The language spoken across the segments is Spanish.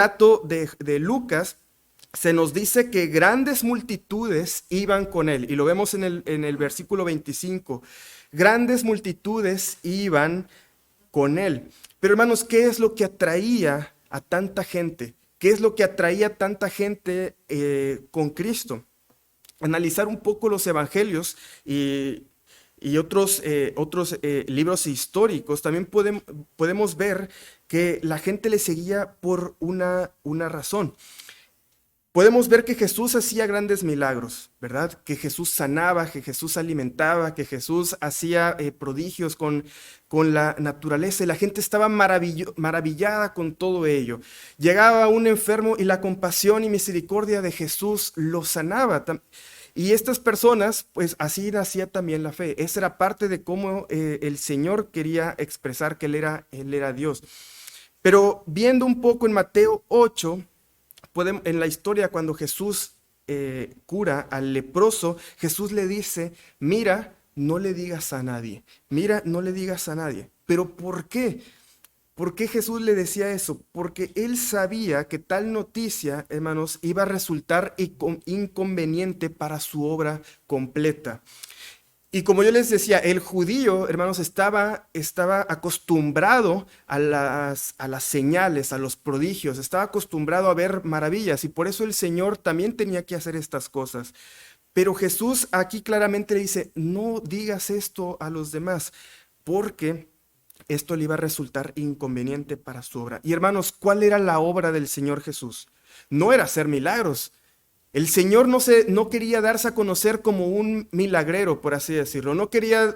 relato de Lucas, se nos dice que grandes multitudes iban con él, y lo vemos en el versículo 25. Grandes multitudes iban con él. Pero hermanos, ¿qué es lo que atraía a tanta gente? ¿Qué es lo que atraía a tanta gente con Cristo? Analizar un poco los evangelios y otros libros históricos, también podemos ver que la gente le seguía por una razón. Podemos ver que Jesús hacía grandes milagros, ¿verdad? Que Jesús sanaba, que Jesús alimentaba, que Jesús hacía prodigios con la naturaleza, y la gente estaba maravillada con todo ello. Llegaba un enfermo y la compasión y misericordia de Jesús lo sanaba. Y estas personas, pues así nacía también la fe. Esa era parte de cómo el Señor quería expresar que Él era Dios. Pero viendo un poco en Mateo 8, en la historia cuando Jesús cura al leproso, Jesús le dice, mira, no le digas a nadie, mira, no le digas a nadie. ¿Pero por qué? ¿Por qué Jesús le decía eso? Porque él sabía que tal noticia, hermanos, iba a resultar inconveniente para su obra completa. Y como yo les decía, el judío, hermanos, estaba acostumbrado a las señales, a los prodigios, estaba acostumbrado a ver maravillas, y por eso el Señor también tenía que hacer estas cosas. Pero Jesús aquí claramente le dice, no digas esto a los demás, porque esto le iba a resultar inconveniente para su obra. Y hermanos, ¿cuál era la obra del Señor Jesús? No era hacer milagros. El Señor no quería darse a conocer como un milagrero, por así decirlo. No quería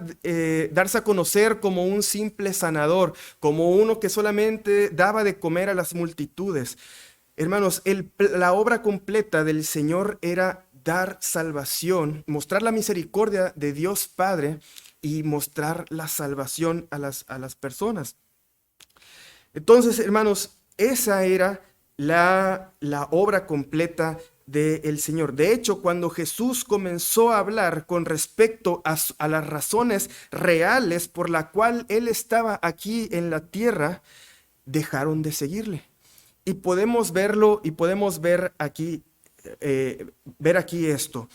darse a conocer como un simple sanador, como uno que solamente daba de comer a las multitudes. Hermanos, la obra completa del Señor era dar salvación, mostrar la misericordia de Dios Padre y mostrar la salvación a las personas. Entonces, hermanos, esa era la obra completa del Señor. De hecho, cuando Jesús comenzó a hablar con respecto a las razones reales por la cual Él estaba aquí en la tierra, dejaron de seguirle. Y podemos verlo y podemos ver aquí esto.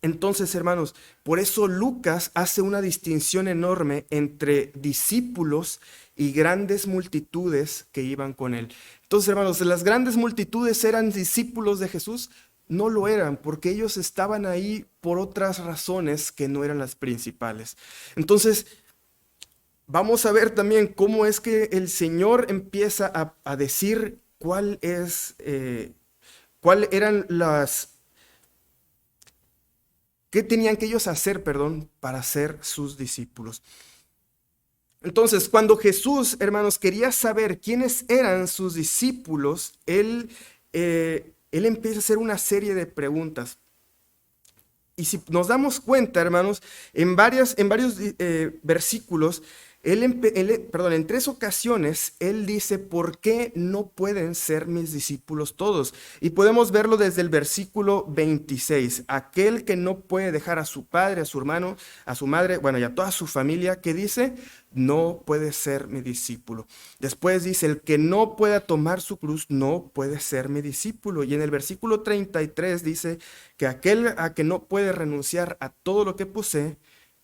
Entonces, hermanos, por eso Lucas hace una distinción enorme entre discípulos y grandes multitudes que iban con él. Entonces, hermanos, ¿las grandes multitudes eran discípulos de Jesús? No lo eran, porque ellos estaban ahí por otras razones que no eran las principales. Entonces, vamos a ver también cómo es que el Señor empieza a decir cuál eran ¿qué tenían que ellos hacer, perdón, para ser sus discípulos? Entonces, cuando Jesús, hermanos, quería saber quiénes eran sus discípulos, él empieza a hacer una serie de preguntas. Y si nos damos cuenta, hermanos, en varios versículos, en 3 ocasiones, él dice, ¿por qué no pueden ser mis discípulos todos? Y podemos verlo desde el versículo 26. Aquel que no puede dejar a su padre, a su hermano, a su madre, bueno, y a toda su familia, ¿qué dice? No puede ser mi discípulo. Después dice, el que no pueda tomar su cruz, no puede ser mi discípulo. Y en el versículo 33 dice que aquel a que no puede renunciar a todo lo que posee,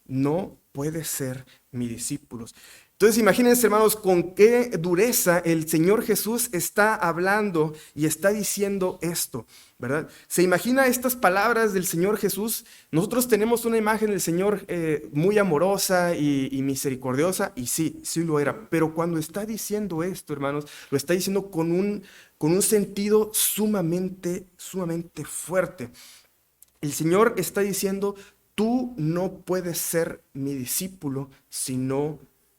no puede ser mi discípulo. Entonces imagínense, hermanos, con qué dureza el Señor Jesús está hablando y está diciendo esto, ¿verdad? ¿Se imagina estas palabras del Señor Jesús? Nosotros tenemos una imagen del Señor muy amorosa y misericordiosa, y sí, sí lo era, pero cuando está diciendo esto, hermanos, lo está diciendo con un sentido sumamente, sumamente fuerte. El Señor está diciendo, tú no puedes ser mi discípulo si no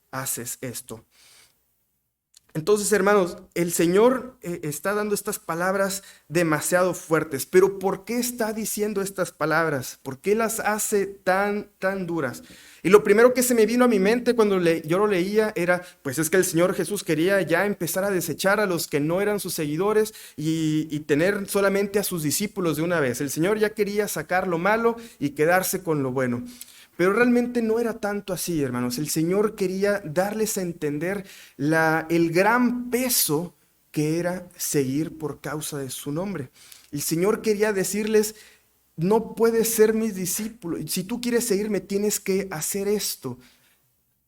haces esto. Entonces, hermanos, el Señor está dando estas palabras demasiado fuertes, pero ¿por qué está diciendo estas palabras? ¿Por qué las hace tan duras? Y lo primero que se me vino a mi mente cuando yo lo leía era, pues es que el Señor Jesús quería ya empezar a desechar a los que no eran sus seguidores y tener solamente a sus discípulos de una vez. El Señor ya quería sacar lo malo y quedarse con lo bueno. Pero realmente no era tanto así, hermanos. El Señor quería darles a entender el gran peso que era seguir por causa de su nombre. El Señor quería decirles, no puedes ser mis discípulos. Si tú quieres seguirme, tienes que hacer esto.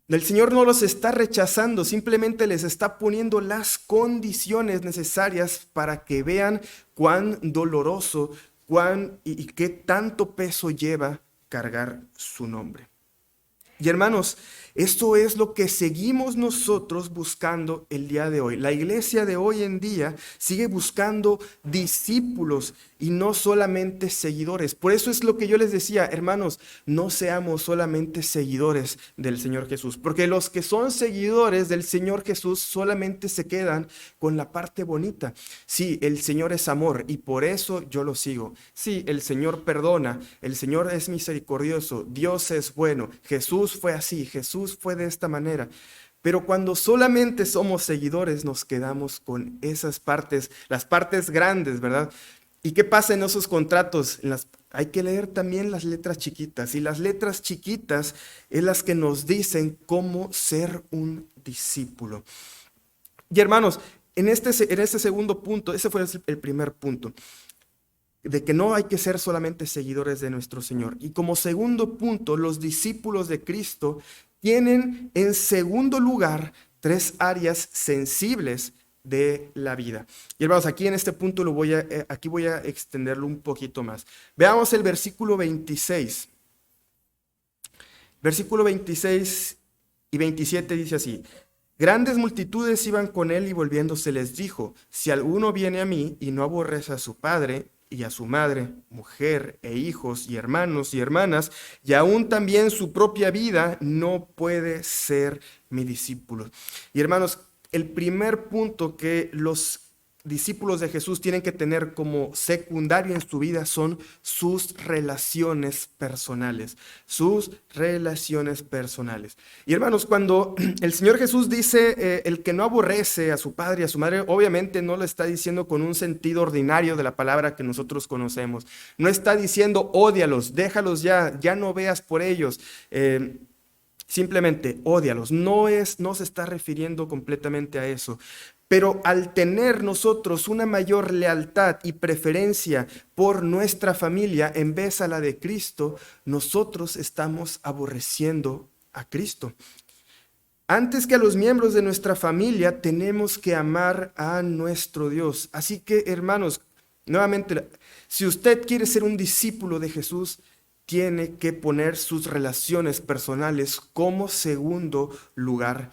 El Señor no los está rechazando, simplemente les está poniendo las condiciones necesarias para que vean cuán doloroso, y qué tanto peso lleva cargar su nombre. Y hermanos, esto es lo que seguimos nosotros buscando el día de hoy. La iglesia de hoy en día sigue buscando discípulos y no solamente seguidores. Por eso es lo que yo les decía, hermanos, no seamos solamente seguidores del Señor Jesús, porque los que son seguidores del Señor Jesús solamente se quedan con la parte bonita. Sí, el Señor es amor y por eso yo lo sigo. Sí, el Señor perdona, el Señor es misericordioso, Dios es bueno, Jesús fue así, Jesús fue de esta manera. Pero cuando solamente somos seguidores, nos quedamos con esas partes, las partes grandes, ¿verdad? ¿Y qué pasa en esos contratos? Hay que leer también las letras chiquitas. Y las letras chiquitas es las que nos dicen cómo ser un discípulo. Y hermanos, en este segundo punto, ese fue el primer punto, de que no hay que ser solamente seguidores de nuestro Señor. Y como segundo punto, los discípulos de Cristo tienen en segundo lugar 3 áreas sensibles de la vida. Y hermanos, aquí en este punto voy a extenderlo un poquito más. Veamos el versículo 26. Versículo 26 y 27 dice así: grandes multitudes iban con él y volviéndose les dijo, si alguno viene a mí y no aborrece a su padre y a su madre, mujer e hijos y hermanos y hermanas, y aún también su propia vida, no puede ser mi discípulo. Y hermanos, el primer punto que los discípulos de Jesús tienen que tener como secundario en su vida son sus relaciones personales, sus relaciones personales. Y hermanos, cuando el Señor Jesús dice el que no aborrece a su padre y a su madre, obviamente no lo está diciendo con un sentido ordinario de la palabra que nosotros conocemos. No está diciendo ódialos, déjalos ya no veas por ellos. Simplemente ódialos. No se está refiriendo completamente a eso. Pero al tener nosotros una mayor lealtad y preferencia por nuestra familia en vez a la de Cristo, nosotros estamos aborreciendo a Cristo. Antes que a los miembros de nuestra familia, tenemos que amar a nuestro Dios. Así que, hermanos, nuevamente, si usted quiere ser un discípulo de Jesús, tiene que poner sus relaciones personales como segundo lugar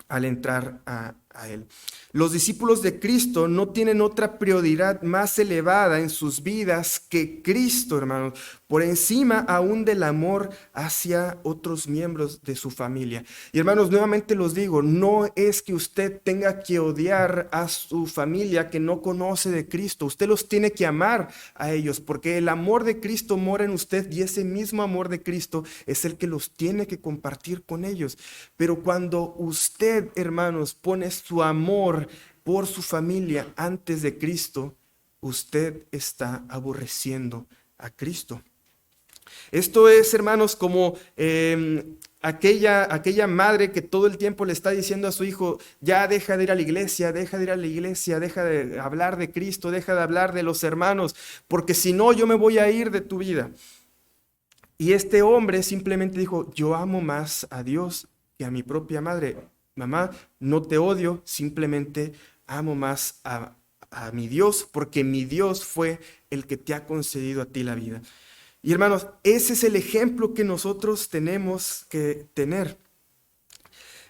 al entrar a Él. Los discípulos de Cristo no tienen otra prioridad más elevada en sus vidas que Cristo, hermanos, por encima aún del amor hacia otros miembros de su familia. Y hermanos, nuevamente los digo, no es que usted tenga que odiar a su familia que no conoce de Cristo. Usted los tiene que amar a ellos, porque el amor de Cristo mora en usted y ese mismo amor de Cristo es el que los tiene que compartir con ellos. Pero cuando usted, hermanos, pone su amor por su familia antes de Cristo, usted está aborreciendo a Cristo. Esto es, hermanos, como aquella madre que todo el tiempo le está diciendo a su hijo, ya deja de ir a la iglesia, deja de ir a la iglesia, deja de hablar de Cristo, deja de hablar de los hermanos, porque si no yo me voy a ir de tu vida. Y este hombre simplemente dijo, yo amo más a Dios que a mi propia madre. Mamá, no te odio, simplemente amo más a mi Dios, porque mi Dios fue el que te ha concedido a ti la vida. Y hermanos, ese es el ejemplo que nosotros tenemos que tener.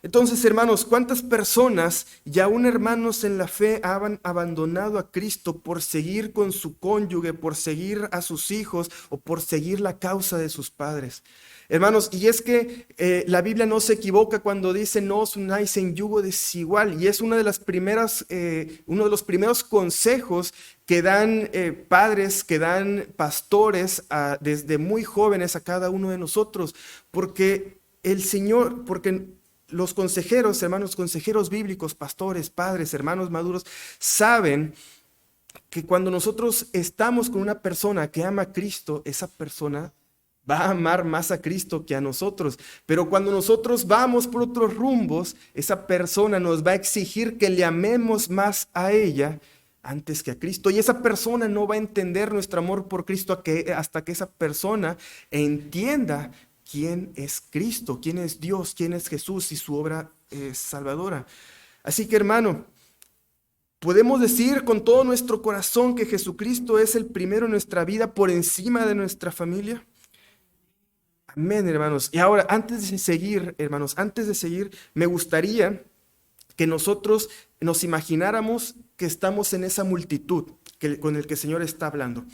Entonces, hermanos, ¿cuántas personas y aún hermanos en la fe han abandonado a Cristo por seguir con su cónyuge, por seguir a sus hijos o por seguir la causa de sus padres? Hermanos, y es que la Biblia no se equivoca cuando dice no os unáis en yugo desigual, y es uno de los primeros consejos que dan padres, que dan pastores desde muy jóvenes a cada uno de nosotros, porque los consejeros, hermanos, consejeros bíblicos, pastores, padres, hermanos maduros, saben que cuando nosotros estamos con una persona que ama a Cristo, esa persona va a amar más a Cristo que a nosotros. Pero cuando nosotros vamos por otros rumbos, esa persona nos va a exigir que le amemos más a ella antes que a Cristo. Y esa persona no va a entender nuestro amor por Cristo hasta que esa persona entienda quién es Cristo, quién es Dios, quién es Jesús y su obra salvadora. Así que, hermano, podemos decir con todo nuestro corazón que Jesucristo es el primero en nuestra vida por encima de nuestra familia. Amén, hermanos. Y ahora, antes de seguir, hermanos, antes de seguir, me gustaría que nosotros nos imagináramos que estamos en esa multitud con el que el Señor está hablando.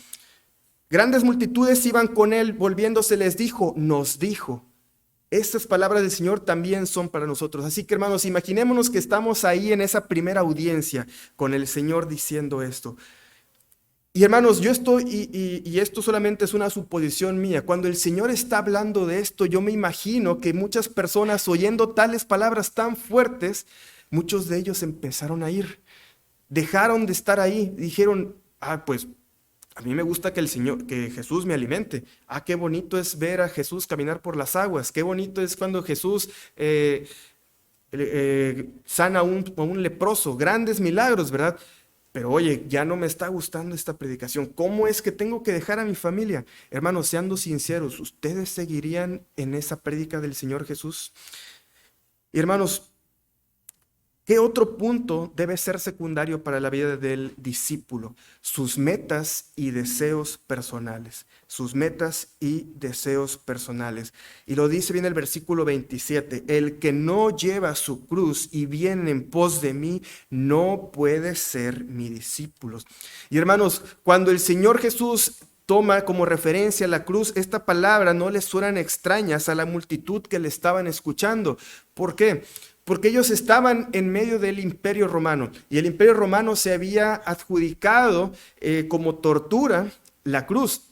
Grandes multitudes iban con él, volviéndose les dijo, nos dijo. Estas palabras del Señor también son para nosotros. Así que, hermanos, imaginémonos que estamos ahí en esa primera audiencia con el Señor diciendo esto. Y hermanos, yo estoy, y esto solamente es una suposición mía, cuando el Señor está hablando de esto, yo me imagino que muchas personas oyendo tales palabras tan fuertes, muchos de ellos empezaron a ir, dejaron de estar ahí, dijeron, pues a mí me gusta que que Jesús me alimente. Qué bonito es ver a Jesús caminar por las aguas, qué bonito es cuando Jesús sana a un leproso, grandes milagros, ¿verdad? Pero oye, ya no me está gustando esta predicación. ¿Cómo es que tengo que dejar a mi familia? Hermanos, seando sinceros, ¿ustedes seguirían en esa prédica del Señor Jesús? Y hermanos, ¿qué otro punto debe ser secundario para la vida del discípulo? Sus metas y deseos personales. Sus metas y deseos personales. Y lo dice bien el versículo 27. El que no lleva su cruz y viene en pos de mí, no puede ser mi discípulo. Y hermanos, cuando el Señor Jesús toma como referencia la cruz, esta palabra no les suenan extrañas a la multitud que le estaban escuchando. ¿Por qué? Porque ellos estaban en medio del Imperio Romano y el Imperio Romano se había adjudicado como tortura la cruz,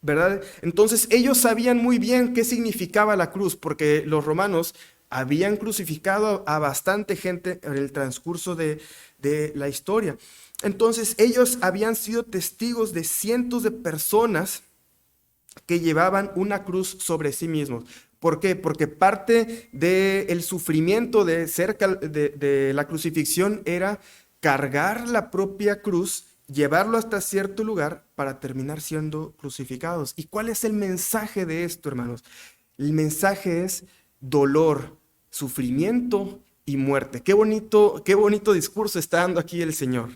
¿verdad? Entonces ellos sabían muy bien qué significaba la cruz, porque los romanos habían crucificado a bastante gente en el transcurso de la historia. Entonces ellos habían sido testigos de cientos de personas que llevaban una cruz sobre sí mismos. ¿Por qué? Porque parte del sufrimiento de la crucifixión era cargar la propia cruz, llevarlo hasta cierto lugar para terminar siendo crucificados. ¿Y cuál es el mensaje de esto, hermanos? El mensaje es dolor, sufrimiento y muerte. Qué bonito discurso está dando aquí el Señor.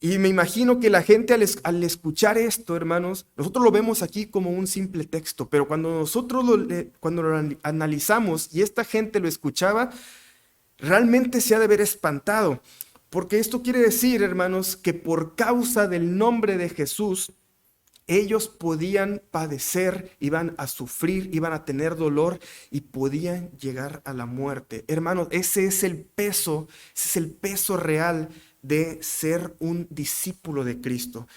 Y me imagino que la gente al escuchar esto, hermanos, nosotros lo vemos aquí como un simple texto, pero cuando nosotros cuando lo analizamos y esta gente lo escuchaba, realmente se ha de ver espantado, porque esto quiere decir, hermanos, que por causa del nombre de Jesús, ellos podían padecer, iban a sufrir, iban a tener dolor y podían llegar a la muerte. Hermanos, ese es el peso real de ser un discípulo de Cristo.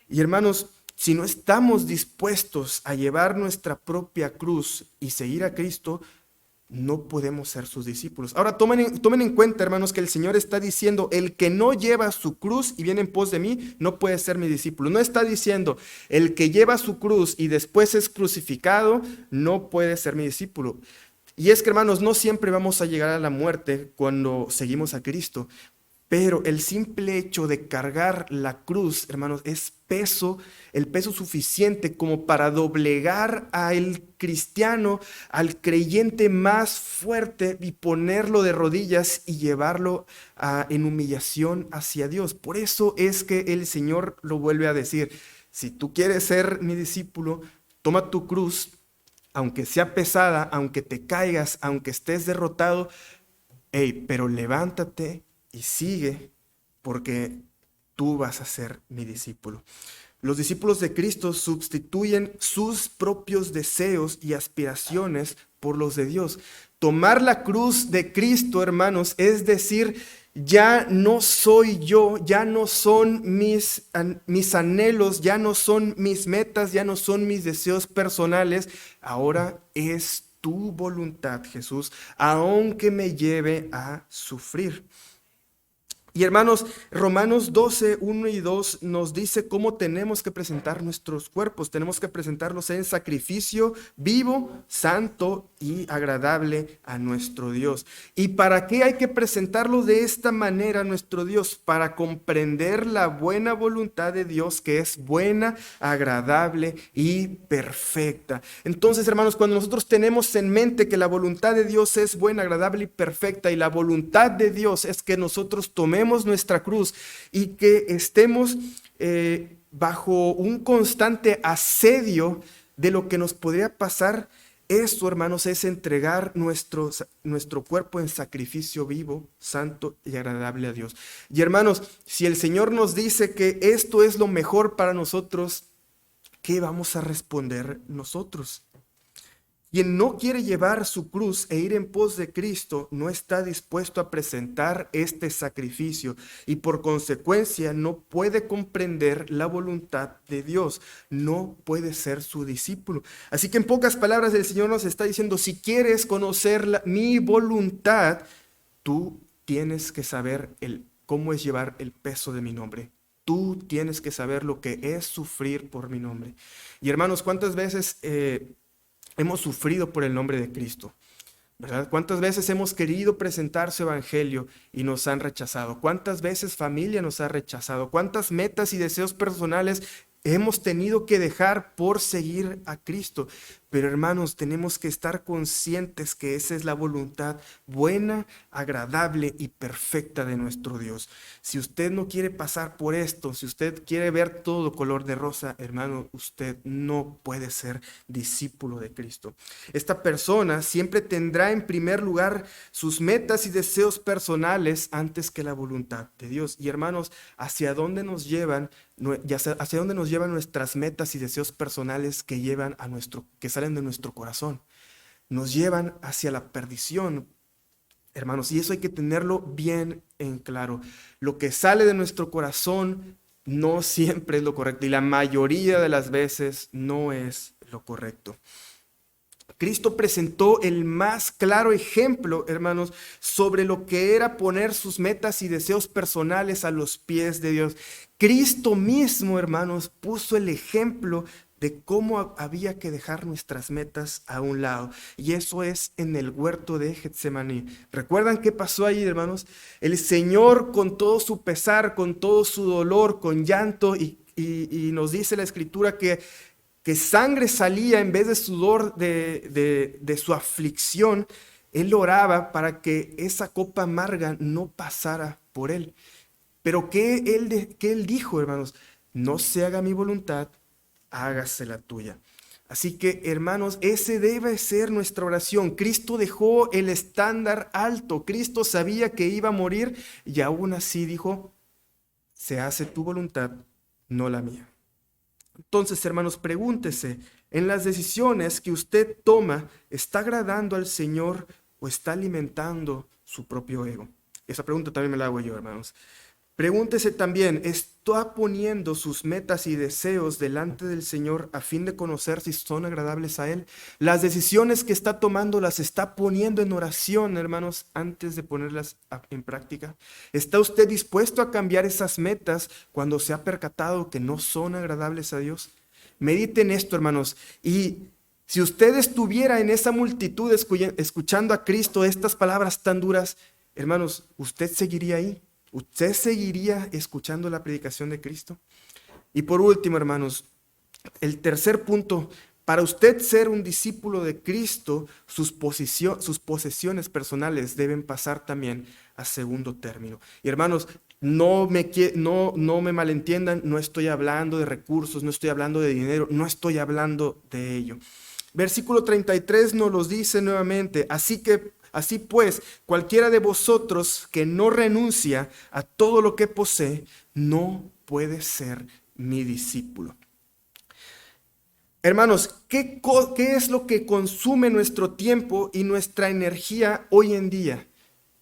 Y hermanos, si no estamos dispuestos a llevar nuestra propia cruz y seguir a Cristo, no podemos ser sus discípulos. Ahora tomen en cuenta, hermanos, que el Señor está diciendo, el que no lleva su cruz y viene en pos de mí, no puede ser mi discípulo. No está diciendo, el que lleva su cruz y después es crucificado, no puede ser mi discípulo. Y es que, hermanos, no siempre vamos a llegar a la muerte cuando seguimos a Cristo. Pero el simple hecho de cargar la cruz, hermanos, es el peso suficiente como para doblegar al cristiano, al creyente más fuerte y ponerlo de rodillas y llevarlo en humillación hacia Dios. Por eso es que el Señor lo vuelve a decir, si tú quieres ser mi discípulo, toma tu cruz, aunque sea pesada, aunque te caigas, aunque estés derrotado, pero levántate y sigue, porque tú vas a ser mi discípulo. Los discípulos de Cristo sustituyen sus propios deseos y aspiraciones por los de Dios. Tomar la cruz de Cristo, hermanos, es decir, ya no soy yo, ya no son mis anhelos, ya no son mis metas, ya no son mis deseos personales, ahora es tu voluntad, Jesús, aunque me lleve a sufrir. Y hermanos, Romanos 12, 1 y 2 nos dice cómo tenemos que presentar nuestros cuerpos. Tenemos que presentarlos en sacrificio vivo, santo y agradable a nuestro Dios. ¿Y para qué hay que presentarlo de esta manera a nuestro Dios? Para comprender la buena voluntad de Dios, que es buena, agradable y perfecta. Entonces, hermanos, cuando nosotros tenemos en mente que la voluntad de Dios es buena, agradable y perfecta, y la voluntad de Dios es que nosotros tomemos nuestra cruz y que estemos bajo un constante asedio de lo que nos podría pasar, eso, hermanos, es entregar nuestro cuerpo en sacrificio vivo, santo y agradable a Dios. Y hermanos, si el Señor nos dice que esto es lo mejor para nosotros, ¿qué vamos a responder nosotros? Quien no quiere llevar su cruz e ir en pos de Cristo no está dispuesto a presentar este sacrificio y por consecuencia no puede comprender la voluntad de Dios, no puede ser su discípulo. Así que en pocas palabras el Señor nos está diciendo, si quieres conocer mi voluntad, tú tienes que saber cómo es llevar el peso de mi nombre. Tú tienes que saber lo que es sufrir por mi nombre. Y hermanos, ¿cuántas veces hemos sufrido por el nombre de Cristo? ¿Verdad? ¿Cuántas veces hemos querido presentar su evangelio y nos han rechazado? ¿Cuántas veces familia nos ha rechazado? ¿Cuántas metas y deseos personales hemos tenido que dejar por seguir a Cristo? Pero hermanos, tenemos que estar conscientes que esa es la voluntad buena, agradable y perfecta de nuestro Dios. Si usted no quiere pasar por esto, si usted quiere ver todo color de rosa, hermano, usted no puede ser discípulo de Cristo. Esta persona siempre tendrá en primer lugar sus metas y deseos personales antes que la voluntad de Dios. Y hermanos, ¿hacia dónde nos llevan? ¿Hacia dónde nos llevan nuestras metas y deseos personales que salen de nuestro corazón? Nos llevan hacia la perdición, hermanos, y eso hay que tenerlo bien en claro. Lo que sale de nuestro corazón no siempre es lo correcto y la mayoría de las veces no es lo correcto. Cristo presentó el más claro ejemplo, hermanos, sobre lo que era poner sus metas y deseos personales a los pies de Dios. Cristo mismo, hermanos, puso el ejemplo de cómo había que dejar nuestras metas a un lado. Y eso es en el huerto de Getsemaní. ¿Recuerdan qué pasó ahí, hermanos? El Señor, con todo su pesar, con todo su dolor, con llanto, y nos dice la Escritura que sangre salía en vez de sudor de su aflicción. Él oraba para que esa copa amarga no pasara por él. Pero ¿qué él dijo, hermanos? No se haga mi voluntad, hágase la tuya. Así que, hermanos, ese debe ser nuestra oración. Cristo dejó el estándar alto. Cristo sabía que iba a morir y aún así dijo, se hace tu voluntad, no la mía. Entonces, hermanos, pregúntese, ¿en las decisiones que usted toma, está agradando al Señor o está alimentando su propio ego? Esa pregunta también me la hago yo, hermanos. Pregúntese también, ¿está poniendo sus metas y deseos delante del Señor a fin de conocer si son agradables a Él? Las decisiones que está tomando las está poniendo en oración, hermanos, antes de ponerlas en práctica. ¿Está usted dispuesto a cambiar esas metas cuando se ha percatado que no son agradables a Dios? Mediten esto, hermanos, y si usted estuviera en esa multitud escuchando a Cristo estas palabras tan duras, hermanos, ¿usted seguiría ahí? ¿Usted seguiría escuchando la predicación de Cristo? Y por último, hermanos, el tercer punto, para usted ser un discípulo de Cristo, sus posesiones personales deben pasar también a segundo término. Y hermanos, no me malentiendan, no estoy hablando de recursos, no estoy hablando de dinero, no estoy hablando de ello. Versículo 33 nos lo dice nuevamente, Así pues, cualquiera de vosotros que no renuncia a todo lo que posee, no puede ser mi discípulo. Hermanos, ¿qué es lo que consume nuestro tiempo y nuestra energía hoy en día?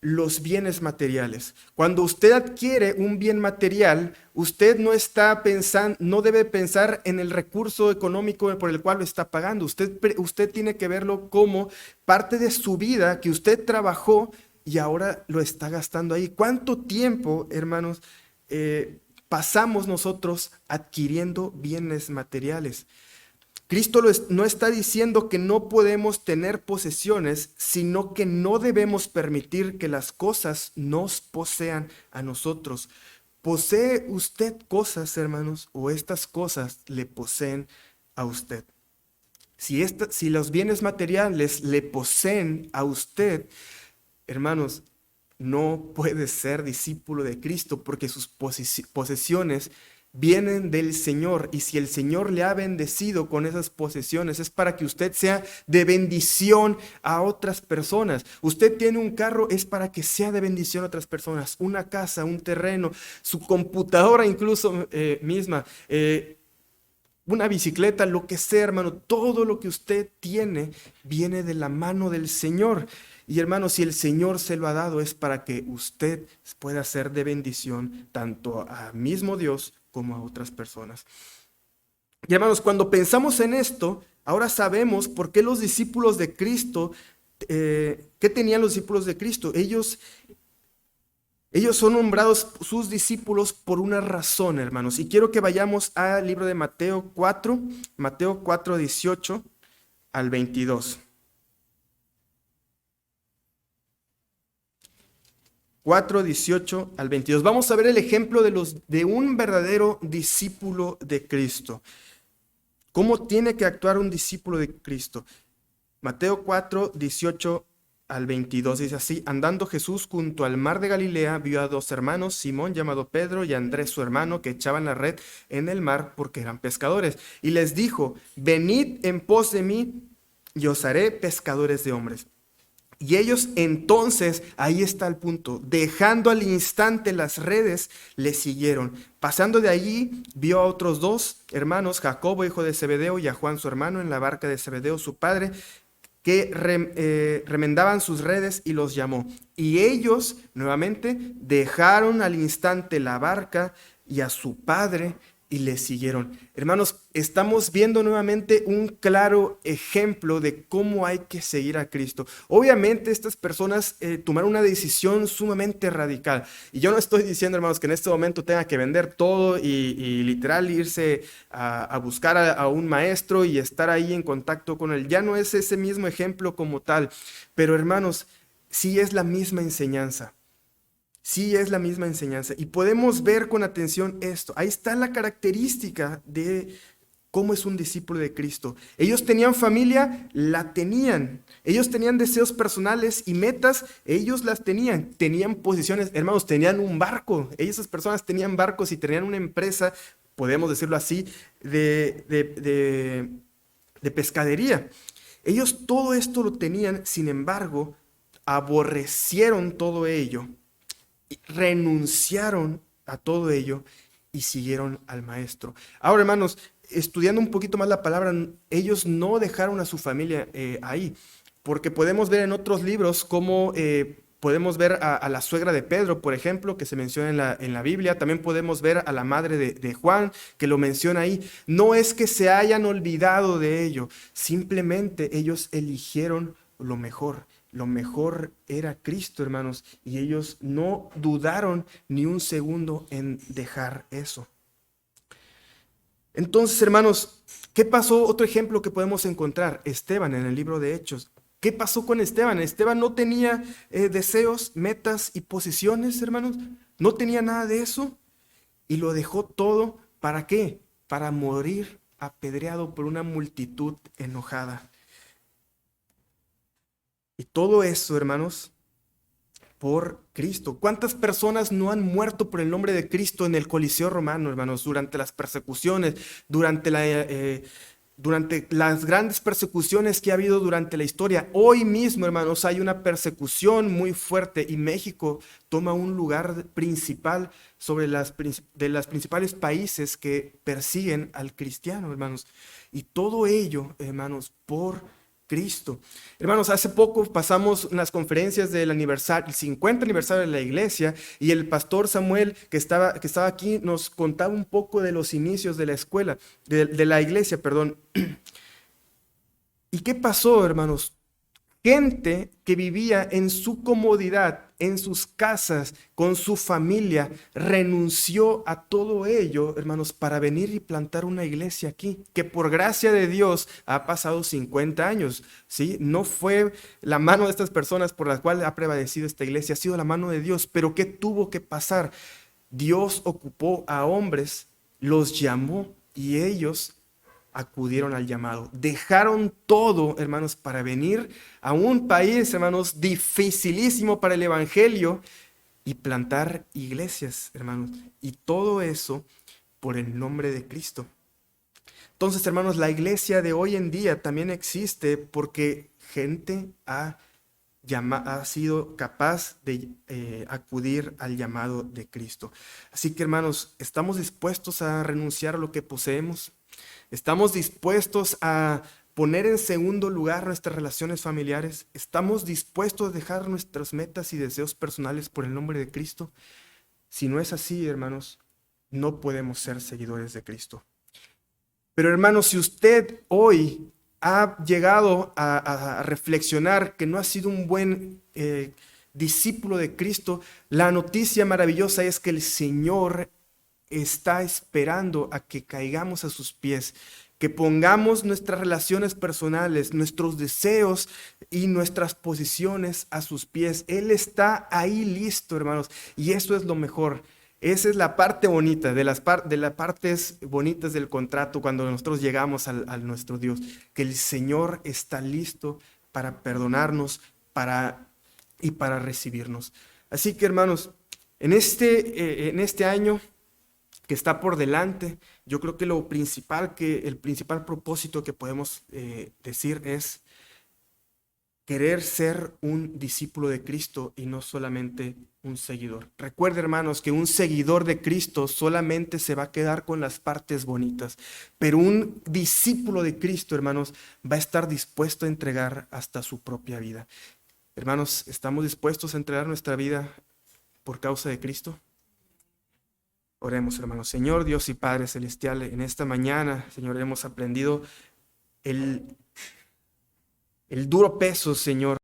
Los bienes materiales. Cuando usted adquiere un bien material, usted no debe pensar en el recurso económico por el cual lo está pagando. Usted tiene que verlo como parte de su vida que usted trabajó y ahora lo está gastando ahí. ¿Cuánto tiempo, hermanos, pasamos nosotros adquiriendo bienes materiales? Cristo no está diciendo que no podemos tener posesiones, sino que no debemos permitir que las cosas nos posean a nosotros. ¿Posee usted cosas, hermanos, o estas cosas le poseen a usted? Si los bienes materiales le poseen a usted, hermanos, no puede ser discípulo de Cristo porque sus posesiones vienen del Señor, y si el Señor le ha bendecido con esas posesiones es para que usted sea de bendición a otras personas. Usted tiene un carro, es para que sea de bendición a otras personas, una casa, un terreno, su computadora incluso misma, una bicicleta, lo que sea, hermano, todo lo que usted tiene viene de la mano del Señor. Y hermano, si el Señor se lo ha dado es para que usted pueda ser de bendición tanto a mismo Dios como a otras personas. Y hermanos, cuando pensamos en esto, ahora sabemos por qué los discípulos de Cristo, ¿qué tenían los discípulos de Cristo? Ellos son nombrados sus discípulos por una razón, hermanos. Y quiero que vayamos al libro de Mateo 4, 18 al 22. 4, 18 al 22. Vamos a ver el ejemplo de un verdadero discípulo de Cristo. ¿Cómo tiene que actuar un discípulo de Cristo? Mateo 4, 18 al 22 dice así: andando Jesús junto al mar de Galilea, vio a dos hermanos, Simón llamado Pedro y Andrés su hermano, que echaban la red en el mar porque eran pescadores. Y les dijo: venid en pos de mí y os haré pescadores de hombres. Y ellos entonces, ahí está el punto, dejando al instante las redes, le siguieron. Pasando de allí, vio a otros dos hermanos, Jacobo, hijo de Zebedeo, y a Juan, su hermano, en la barca de Zebedeo, su padre, que remendaban sus redes, y los llamó. Y ellos, nuevamente, dejaron al instante la barca y a su padre, y le siguieron. Hermanos, estamos viendo nuevamente un claro ejemplo de cómo hay que seguir a Cristo. Obviamente estas personas tomaron una decisión sumamente radical. Y yo no estoy diciendo, hermanos, que en este momento tenga que vender todo y literal irse a buscar a un maestro y estar ahí en contacto con él. Ya no es ese mismo ejemplo como tal. Pero hermanos, sí es la misma enseñanza. Sí, es la misma enseñanza. Y podemos ver con atención esto. Ahí está la característica de cómo es un discípulo de Cristo. Ellos tenían familia, la tenían. Ellos tenían deseos personales y metas, ellos las tenían. Tenían posiciones, hermanos, tenían un barco. Esas personas tenían barcos y tenían una empresa, podemos decirlo así, de pescadería. Ellos todo esto lo tenían, sin embargo, aborrecieron todo ello, renunciaron a todo ello y siguieron al maestro. Ahora, hermanos, estudiando un poquito más la palabra, ellos no dejaron a su familia ahí, porque podemos ver en otros libros cómo podemos ver a la suegra de Pedro, por ejemplo, que se menciona en la Biblia. También podemos ver a la madre de Juan, que lo menciona ahí. No es que se hayan olvidado de ello, simplemente ellos eligieron lo mejor. Lo mejor era Cristo, hermanos, y ellos no dudaron ni un segundo en dejar eso. Entonces, hermanos, ¿qué pasó? Otro ejemplo que podemos encontrar, Esteban en el libro de Hechos. ¿Qué pasó con Esteban? Esteban no tenía deseos, metas y posiciones, hermanos. No tenía nada de eso y lo dejó todo. ¿Para qué? Para morir apedreado por una multitud enojada. Y todo eso, hermanos, por Cristo. ¿Cuántas personas no han muerto por el nombre de Cristo en el Coliseo Romano, hermanos, durante las persecuciones, durante las grandes persecuciones que ha habido durante la historia? Hoy mismo, hermanos, hay una persecución muy fuerte y México toma un lugar principal de los principales países que persiguen al cristiano, hermanos. Y todo ello, hermanos, por Cristo. Hermanos, hace poco pasamos unas conferencias del aniversario, el 50 aniversario de la iglesia, y el pastor Samuel, que estaba aquí, nos contaba un poco de los inicios de la escuela, de la iglesia, perdón. ¿Y qué pasó, hermanos? Gente que vivía en su comodidad, en sus casas, con su familia, renunció a todo ello, hermanos, para venir y plantar una iglesia aquí, que por gracia de Dios ha pasado 50 años, ¿sí? No fue la mano de estas personas por las cuales ha prevalecido esta iglesia, ha sido la mano de Dios, pero ¿qué tuvo que pasar? Dios ocupó a hombres, los llamó y ellos acudieron al llamado. Dejaron todo, hermanos, para venir a un país, hermanos, dificilísimo para el evangelio y plantar iglesias, hermanos. Y todo eso por el nombre de Cristo. Entonces, hermanos, la iglesia de hoy en día también existe porque gente ha sido capaz de acudir al llamado de Cristo. Así que, hermanos, ¿estamos dispuestos a renunciar a lo que poseemos? ¿Estamos dispuestos a poner en segundo lugar nuestras relaciones familiares? ¿Estamos dispuestos a dejar nuestras metas y deseos personales por el nombre de Cristo? Si no es así, hermanos, no podemos ser seguidores de Cristo. Pero hermanos, si usted hoy ha llegado a reflexionar que no ha sido un buen discípulo de Cristo, la noticia maravillosa es que el Señor está esperando a que caigamos a sus pies, que pongamos nuestras relaciones personales, nuestros deseos y nuestras posiciones a sus pies. Él está ahí listo, hermanos, y eso es lo mejor. Esa es la parte bonita, de las partes bonitas del contrato cuando nosotros llegamos a nuestro Dios, que el Señor está listo para perdonarnos y para recibirnos. Así que, hermanos, en este año que está por delante, yo creo que el principal propósito que podemos decir es querer ser un discípulo de Cristo y no solamente un seguidor. Recuerde, hermanos, que un seguidor de Cristo solamente se va a quedar con las partes bonitas, pero un discípulo de Cristo, hermanos, va a estar dispuesto a entregar hasta su propia vida. Hermanos, ¿estamos dispuestos a entregar nuestra vida por causa de Cristo? Oremos, hermanos. Señor Dios y Padre Celestial, en esta mañana, Señor, hemos aprendido el duro peso, Señor,